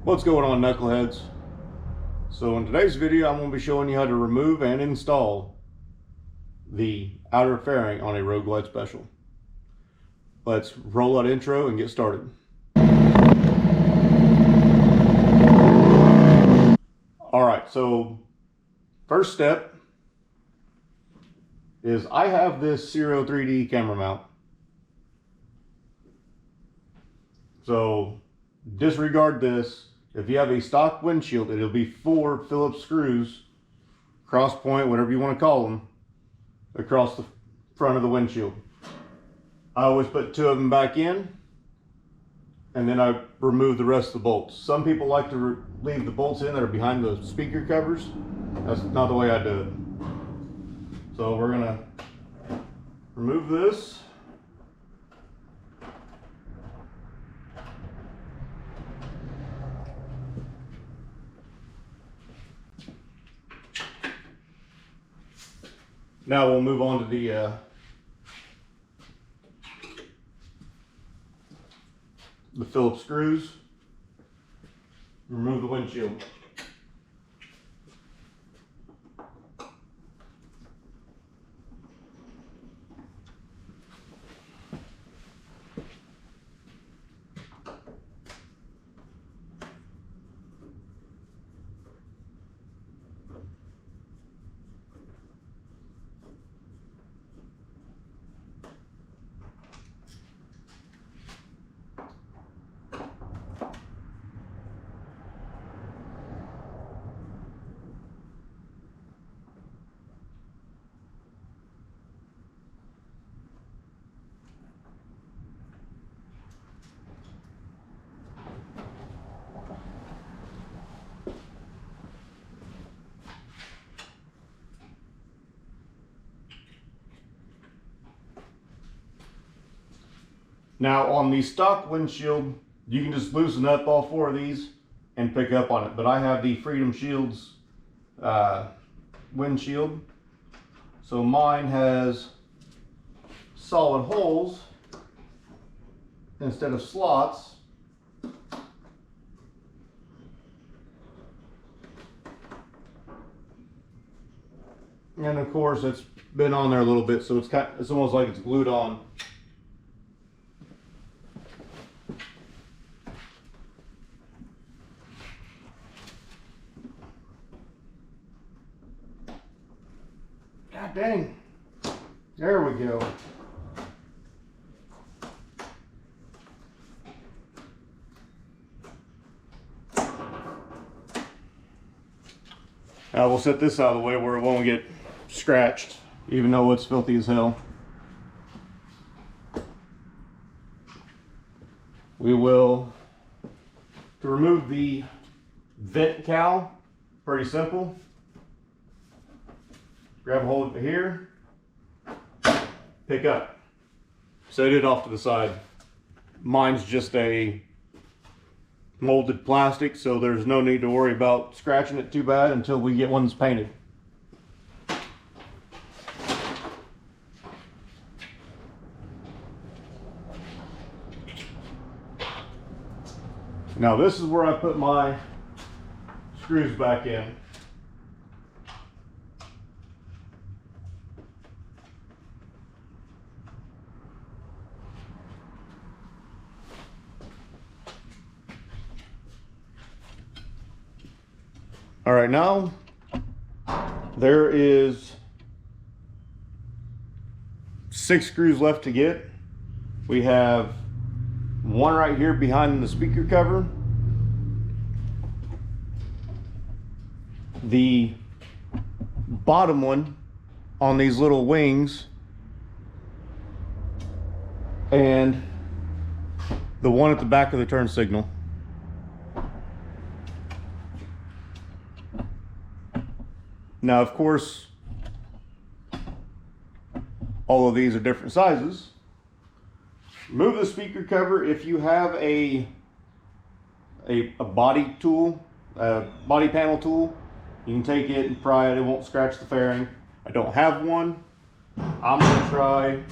What's going on, knuckleheads? So in today's video, I'm going to be showing you how to remove and install the outer fairing on a Road Glide Special. Let's roll that intro and get started. Alright, so first step is I have this Zero 3D camera mount. So disregard this. If you have a stock windshield, it'll be 4 Phillips screws, cross point, whatever you want to call them, across the front of the windshield. I always put 2 of them back in, and then I remove the rest of the bolts. Some people like to leave the bolts in that are behind the speaker covers. That's not the way I do it. So we're gonna remove this. Now we'll move on to the Phillips screws. Remove the windshield. Now on the stock windshield, you can just loosen up all 4 of these and pick up on it. But I have the Freedom Shields windshield. So mine has solid holes instead of slots. And of course it's been on there a little bit, so it's almost like it's glued on. God dang. There we go. Now we'll set this out of the way where it won't get scratched, even though it's filthy as hell. We will, to remove the vent cowl, pretty simple. Grab a hold of it here, pick up, set it off to the side. Mine's just a molded plastic, so there's no need to worry about scratching it too bad until we get one that's painted. Now this is where I put my screws back in. All right, now there is 6 screws left to get. We have 1 right here behind the speaker cover. The bottom one on these little wings, and the one at the back of the turn signal. Now, of course, all of these are different sizes. Remove the speaker cover. If you have a body tool, a body panel tool, you can take it and pry it. It won't scratch the fairing. I don't have one. I'm gonna try.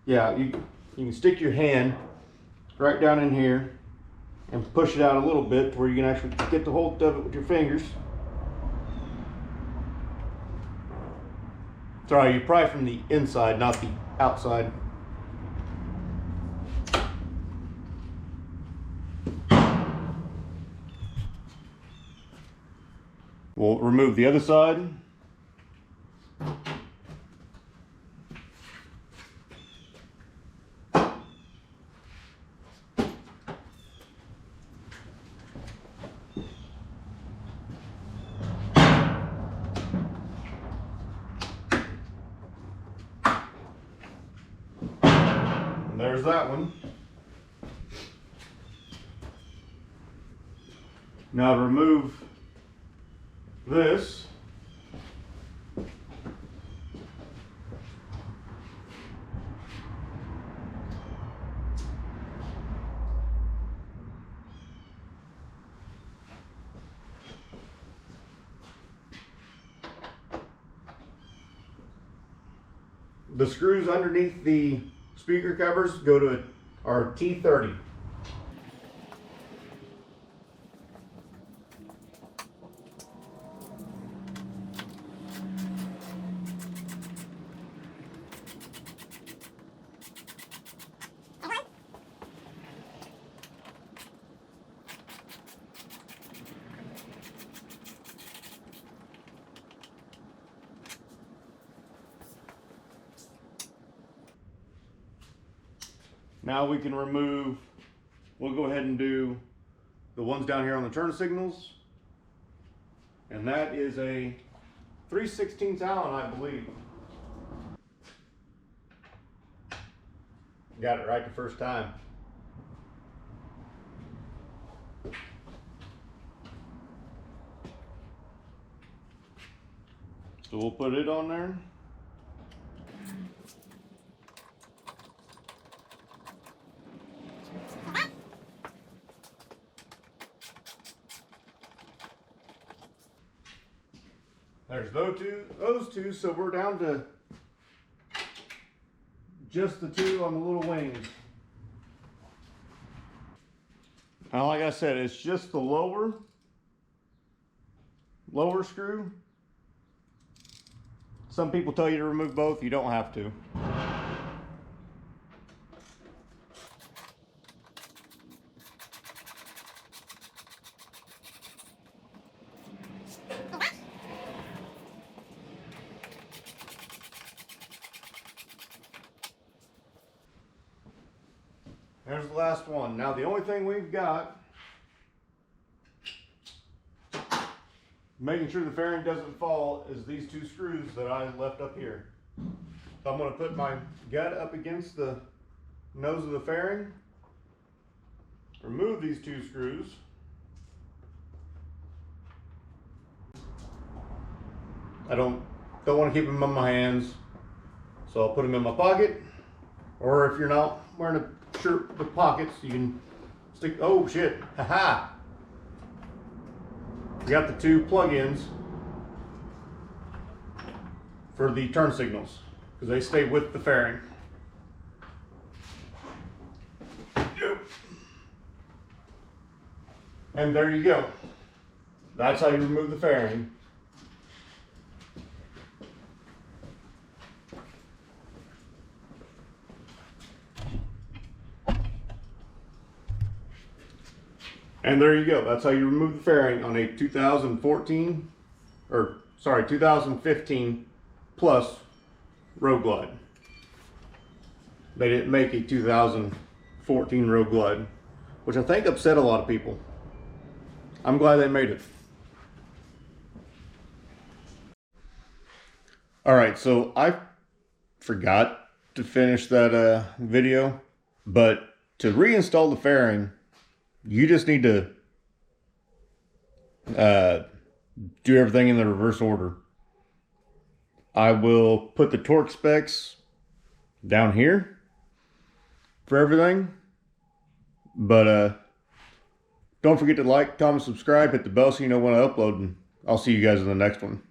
Yeah, you can stick your hand right down in here and push it out a little bit to where you can actually get the hold of it with your fingers. Sorry, you're probably from the inside, not the outside. We'll remove the other side. And there's that one. Now to remove this, the screws underneath the speaker covers go to our T30. Now we can remove, we'll go ahead and do the ones down here on the turn signals. And that is a 3/16 Allen, I believe. Got it right the first time. So we'll put it on there. There's those two, so we're down to just the two on the little wings. Now, like I said, it's just the lower screw. Some people tell you to remove both, you don't have to. There's the last one. Now the only thing we've got, making sure the fairing doesn't fall, is these two screws that I left up here. So I'm going to put my gut up against the nose of the fairing, remove these two screws, I don't want to keep them in my hands, so I'll put them in my pocket, or if you're not wearing a shirt with pockets, you can stick, oh shit, haha. We got the two plug-ins for the turn signals, because they stay with the fairing. And there you go. That's how you remove the fairing. And there you go. That's how you remove the fairing on a 2015 plus Road Glide. They didn't make a 2014 Road Glide, which I think upset a lot of people. I'm glad they made it. All right, so I forgot to finish that video, but to reinstall the fairing, you just need to do everything in the reverse order. I will put the torque specs down here for everything, but don't forget to like, comment, subscribe, hit the bell so you know when I upload, and I'll see you guys in the next one.